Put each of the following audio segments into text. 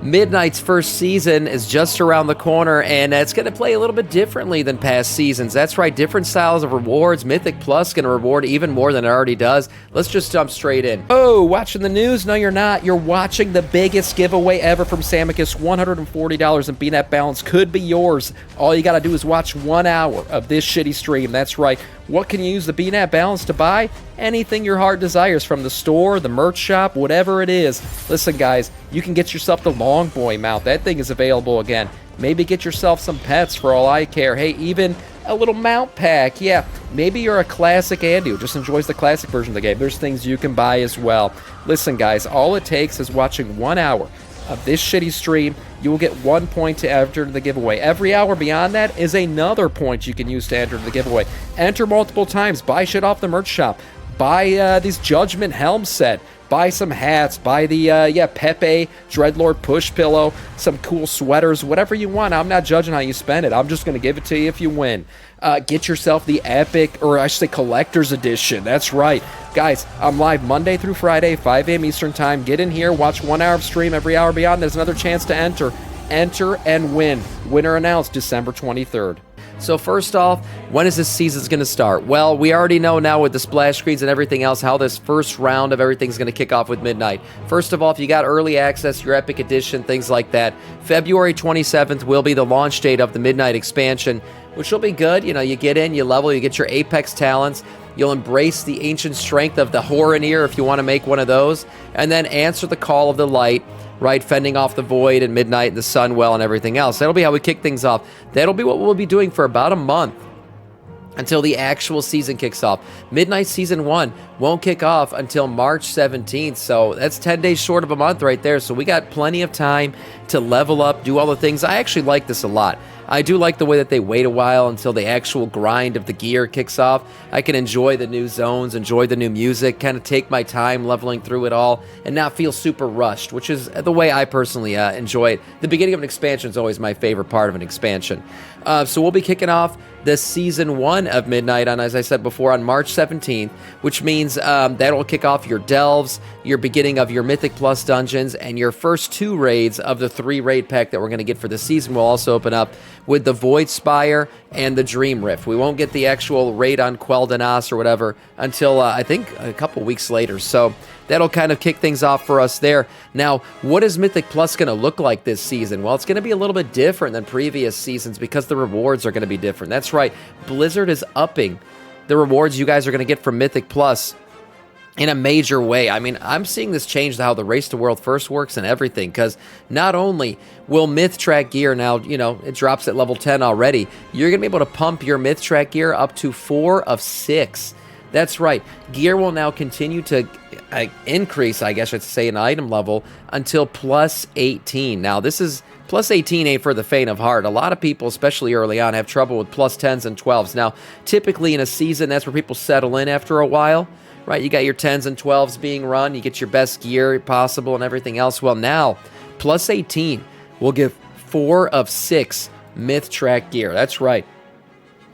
Midnight's first season is just around the corner, and it's going to play a little bit differently than past seasons. That's right, different styles of rewards. Mythic Plus going to reward even more than it already does. Let's just jump straight in. Oh, watching the news? No, you're not. You're watching the biggest giveaway ever from Samiccus. $140 in BNet balance could be yours. All you got to do is watch 1 hour of this shitty stream. That's right. What can you use the BNet balance to buy? Anything your heart desires, from the store, the merch shop, whatever it is. Listen, guys, you can get yourself the long boy mount. That thing is available again. Maybe get yourself some pets for all I care. Hey, even a little mount pack. Yeah, maybe you're a classic Andy who just enjoys the classic version of the game. There's things you can buy as well. Listen, guys, all it takes is watching 1 hour of this shitty stream. You will get 1 point to enter the giveaway. Every hour beyond that is another point you can use to enter the giveaway. Enter multiple times. Buy shit off the merch shop. Buy these Judgment Helm set. Buy some hats. Buy the, Pepe Dreadlord push pillow. Some cool sweaters. Whatever you want. I'm not judging how you spend it. I'm just going to give it to you if you win. Get yourself the epic, or I should say collector's edition. That's right. Guys, I'm live Monday through Friday, 5 a.m. Eastern time. Get in here. Watch 1 hour of stream. Every hour beyond, there's another chance to enter. Enter and win. Winner announced December 23rd. So first off, when is this season going to start? Well, we already know now with the splash screens and everything else how this first round of everything's going to kick off with Midnight. First of all, if you got early access, your Epic Edition, things like that, February 27th will be the launch date of the Midnight expansion, which will be good. You know, you get in, you level, you get your Apex talents, you'll embrace the ancient strength of the Horanir if you want to make one of those, and then answer the call of the light, right, fending off the void and midnight and the Sunwell and everything else. That'll be how we kick things off. That'll be what we'll be doing for about a month until the actual season kicks off. Midnight Season 1 won't kick off until March 17th, so that's 10 days short of a month right there. So we got plenty of time to level up, do all the things. I actually like this a lot. I do like the way that they wait a while until the actual grind of the gear kicks off. I can enjoy the new zones, enjoy the new music, kind of take my time leveling through it all, and not feel super rushed, which is the way I personally enjoy it. The beginning of an expansion is always my favorite part of an expansion. So we'll be kicking off the Season 1 of Midnight on, as I said before, on March 17th, which means that'll kick off your delves, your beginning of your Mythic Plus dungeons, and your first 2 raids of the 3 raid pack that we're going to get for the season will also open up with the Void Spire and the Dream Rift. We won't get the actual raid on Quel'Danas or whatever until, I think, a couple weeks later. So that'll kind of kick things off for us there. Now, what is Mythic Plus going to look like this season? Well, it's going to be a little bit different than previous seasons because the rewards are going to be different. That's right. Blizzard is upping the rewards you guys are going to get from Mythic Plus in a major way. I mean, I'm seeing this change how the Race to World First works and everything, because not only will Myth Track gear now, you know, it drops at level 10 already, you're going to be able to pump your Myth Track gear up to 4 of 6. That's right. Gear will now continue to increase, I guess I should say, in item level until plus 18. Now, this is plus 18 ain't for the faint of heart. A lot of people, especially early on, have trouble with plus 10s and 12s. Now, typically in a season, that's where people settle in after a while. Right, you got your 10s and 12s being run, you get your best gear possible and everything else. Well, now, plus 18 will give 4 of 6 Myth Track gear. That's right.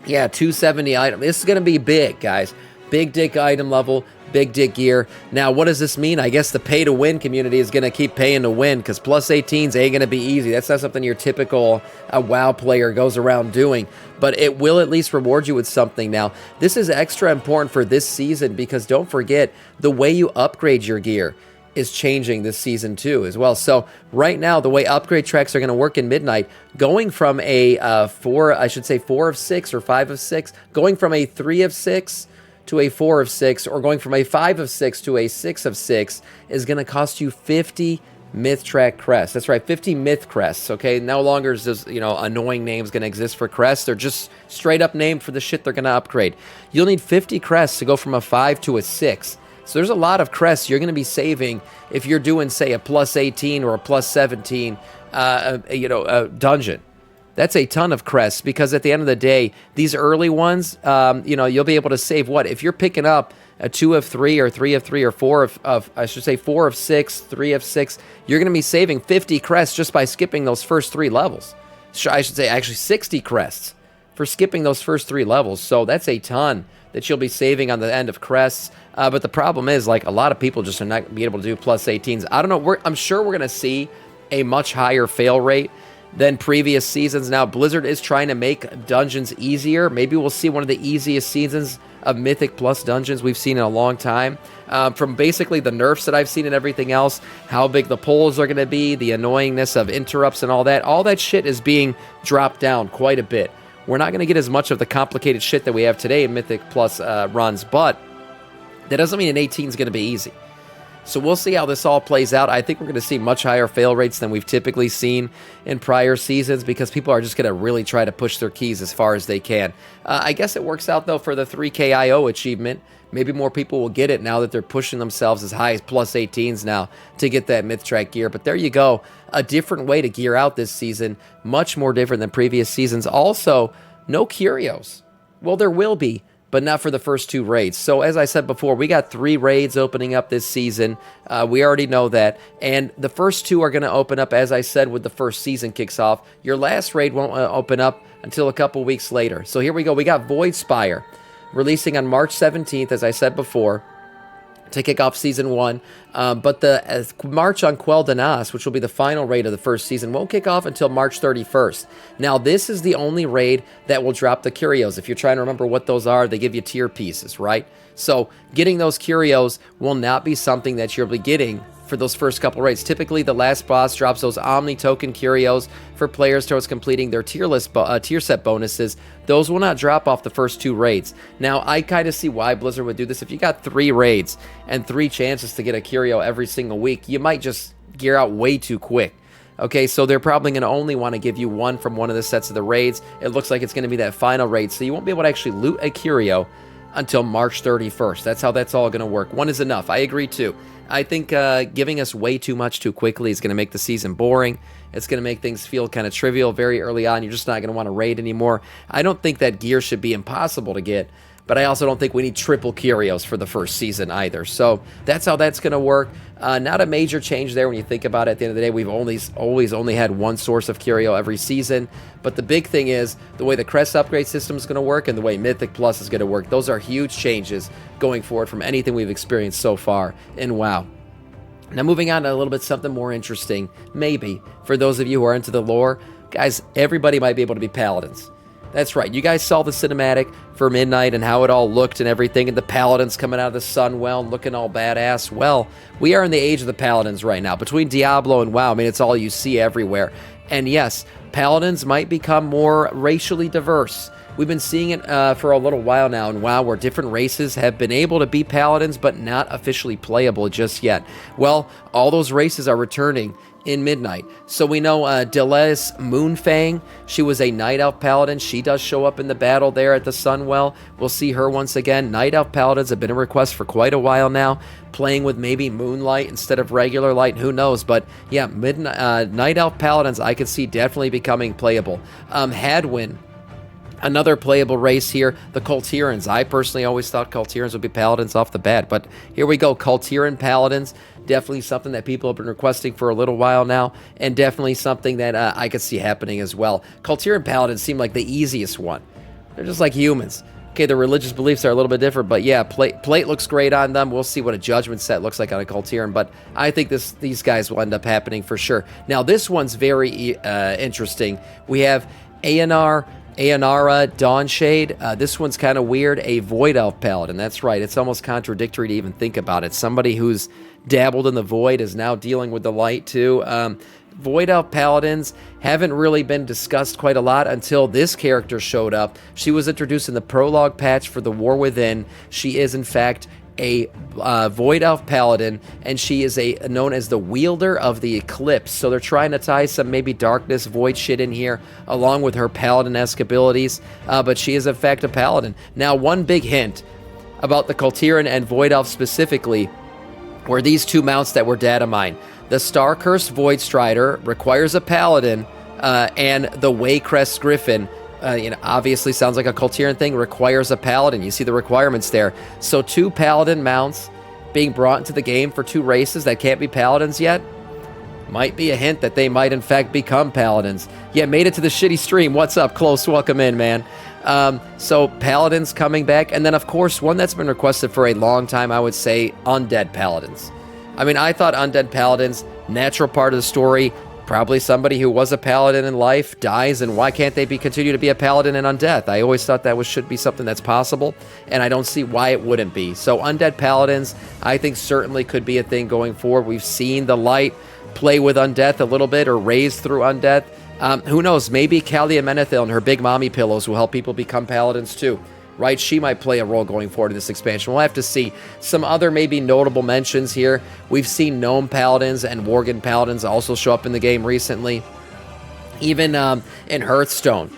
Yeah, 270 item. This is going to be big, guys. Big dick item level, big dick gear. Now, what does this mean? I guess the pay-to-win community is going to keep paying to win, because plus 18s ain't going to be easy. That's not something your typical WoW player goes around doing, but it will at least reward you with something. Now, this is extra important for this season, because don't forget, the way you upgrade your gear is changing this season too as well. So right now, the way upgrade tracks are going to work in Midnight, going from a 4 of 6 or 5 of 6, going from a 3 of 6 to a 4 of 6, or going from a 5 of 6 to a 6 of 6 is going to cost you 50 Myth Track crests. That's right, 50 Myth crests, okay? No longer is this, annoying names going to exist for crests. They're just straight up named for the shit they're going to upgrade. You'll need 50 crests to go from a 5 to a 6. So there's a lot of crests you're going to be saving if you're doing, say, a plus 18 or a plus 17 dungeon. That's a ton of crests, because at the end of the day, these early ones, you'll be able to save what? If you're picking up a 2 of 3 or 3 of 3 or 4 4 of 6, 3 of 6, you're going to be saving 50 crests just by skipping those first 3 levels. I should say actually 60 crests for skipping those first 3 levels. So that's a ton that you'll be saving on the end of crests. But the problem is, like, a lot of people just are not going to be able to do plus 18s. I don't know. I'm sure we're going to see a much higher fail rate than previous seasons. Now, Blizzard is trying to make dungeons easier. Maybe we'll see one of the easiest seasons of Mythic Plus dungeons we've seen in a long time. From basically the nerfs that I've seen and everything else, how big the polls are going to be, the annoyingness of interrupts and all that shit is being dropped down quite a bit. We're not going to get as much of the complicated shit that we have today in Mythic Plus runs, but that doesn't mean an 18 is going to be easy. So we'll see how this all plays out. I think we're going to see much higher fail rates than we've typically seen in prior seasons because people are just going to really try to push their keys as far as they can. I guess it works out, though, for the 3K IO achievement. Maybe more people will get it now that they're pushing themselves as high as plus 18s now to get that Myth Track gear. But there you go. A different way to gear out this season. Much more different than previous seasons. Also, no curios. Well, there will be, but not for the first 2 raids. So as I said before, we got 3 raids opening up this season. We already know that. And the first 2 are going to open up, as I said, when the first season kicks off. Your last raid won't open up until a couple weeks later. So here we go. We got Void Spire releasing on March 17th, as I said before, to kick off Season 1. But the March on Quel'Danas, which will be the final raid of the first season, won't kick off until March 31st. Now, this is the only raid that will drop the curios. If you're trying to remember what those are, they give you tier pieces, right? So getting those curios will not be something that you'll be getting for those first couple raids. Typically, the last boss drops those Omni token curios for players towards completing their tier set bonuses. Those will not drop off the first 2 raids. Now, I kind of see why Blizzard would do this. If you got 3 raids and 3 chances to get a curio every single week, you might just gear out way too quick. Okay, so they're probably going to only want to give you 1 from one of the sets of the raids. It looks like it's going to be that final raid, so you won't be able to actually loot a curio until March 31st. That's how that's all going to work. 1 is enough. I agree too. I think giving us way too much too quickly is going to make the season boring. It's going to make things feel kind of trivial very early on. You're just not going to want to raid anymore. I don't think that gear should be impossible to get, but I also don't think we need triple curios for the first season either. So that's how that's going to work. Not a major change there when you think about it. At the end of the day, we've always only had 1 source of curio every season. But the big thing is the way the crest upgrade system is going to work and the way Mythic Plus is going to work. Those are huge changes going forward from anything we've experienced so far in WoW. Now moving on to a little bit something more interesting, maybe, for those of you who are into the lore. Guys, everybody might be able to be paladins. That's right. You guys saw the cinematic for Midnight and how it all looked and everything, and the paladins coming out of the Sunwell and looking all badass. Well, we are in the age of the paladins right now. Between Diablo and WoW, I mean, it's all you see everywhere. And yes, paladins might become more racially diverse. We've been seeing it for a little while now in WoW, where different races have been able to be paladins, but not officially playable just yet. Well, all those races are returning in Midnight. So we know Deleuze Moonfang, she was a Night Elf Paladin. She does show up in the battle there at the Sunwell. We'll see her once again. Night Elf Paladins have been a request for quite a while now, playing with maybe Moonlight instead of regular light, who knows. But yeah, Night Elf Paladins I could see definitely becoming playable. Hadwin, another playable race here, the Kultirans. I personally always thought Kultirans would be paladins off the bat, but here we go, Kultiran paladins. Definitely something that people have been requesting for a little while now, and definitely something that I could see happening as well. Kultiran paladins seem like the easiest one. They're just like humans. Okay, their religious beliefs are a little bit different, but yeah, plate looks great on them. We'll see what a judgment set looks like on a Kultiran, but I think these guys will end up happening for sure. Now, this one's very interesting. We have Ayanara Dawnshade. This one's kind of weird. A Void Elf Paladin. That's right. It's almost contradictory to even think about it. Somebody who's dabbled in the Void is now dealing with the Light too. Void Elf Paladins haven't really been discussed quite a lot until this character showed up. She was introduced in the prologue patch for the War Within. She is, in fact, a Void Elf Paladin, and she is known as the Wielder of the Eclipse. So they're trying to tie some maybe Darkness Void shit in here, along with her Paladin-esque abilities, but she is, in fact, a Paladin. Now, one big hint about the Kultiran and Void Elf specifically were these 2 mounts that were data mined. The Star-Cursed Void Strider requires a Paladin, and the Waycrest Griffin, obviously sounds like a Kultiran thing, requires a Paladin. You see the requirements there. So 2 Paladin mounts being brought into the game for 2 races that can't be Paladins yet might be a hint that they might in fact become Paladins. Yeah, made it to the shitty stream. What's up? Close, welcome in, man. So Paladins coming back, and then of course one that's been requested for a long time, I would say Undead Paladins. I mean, I thought Undead Paladins, natural part of the story, Probably somebody who was a paladin in life dies, and why can't they continue to be a paladin in undeath? I always thought that should be something that's possible, and I don't see why it wouldn't be. So undead paladins, I think certainly could be a thing going forward. We've seen the light play with undeath a little bit, or raise through undeath. Who knows? Maybe Kalia Menethil and her big mommy pillows will help people become paladins too. Right, she might play a role going forward in this expansion. We'll have to see. Some other maybe notable mentions here. We've seen Gnome Paladins and Worgen Paladins also show up in the game recently. Even in Hearthstone,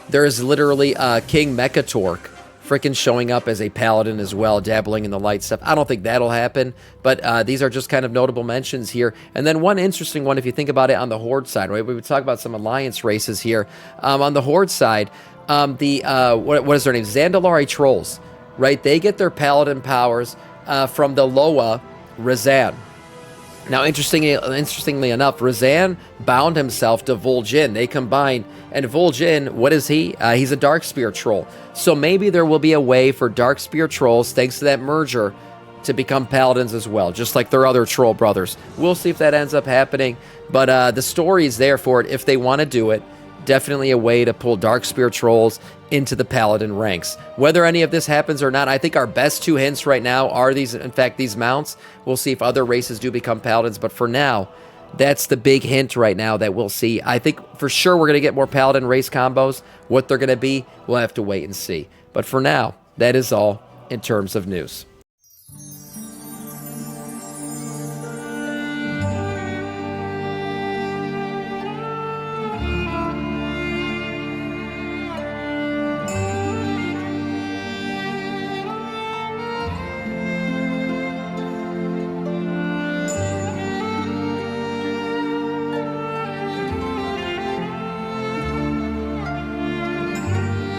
there's literally King Mechatork freaking showing up as a paladin as well, dabbling in the light stuff. I don't think that'll happen, but these are just kind of notable mentions here. And then one interesting one, if you think about it on the Horde side, right? We would talk about some alliance races here. On the Horde side, what is their name? Zandalari Trolls, right? They get their paladin powers from the Loa Razan. Now, interestingly enough, Razan bound himself to Vol'jin. They combined, and Vol'jin, what is he? He's a Darkspear troll. So maybe there will be a way for Darkspear trolls, thanks to that merger, to become paladins as well, just like their other troll brothers. We'll see if that ends up happening, but the story is there for it if they want to do it. Definitely a way to pull Darkspear trolls into the paladin ranks. Whether any of this happens or not, I think our best two hints right now are these mounts. We'll see if other races do become paladins, but for now, that's the big hint right now that we'll see. I think for sure we're going to get more paladin race combos. What they're going to be, we'll have to wait and see. But for now, that is all in terms of news.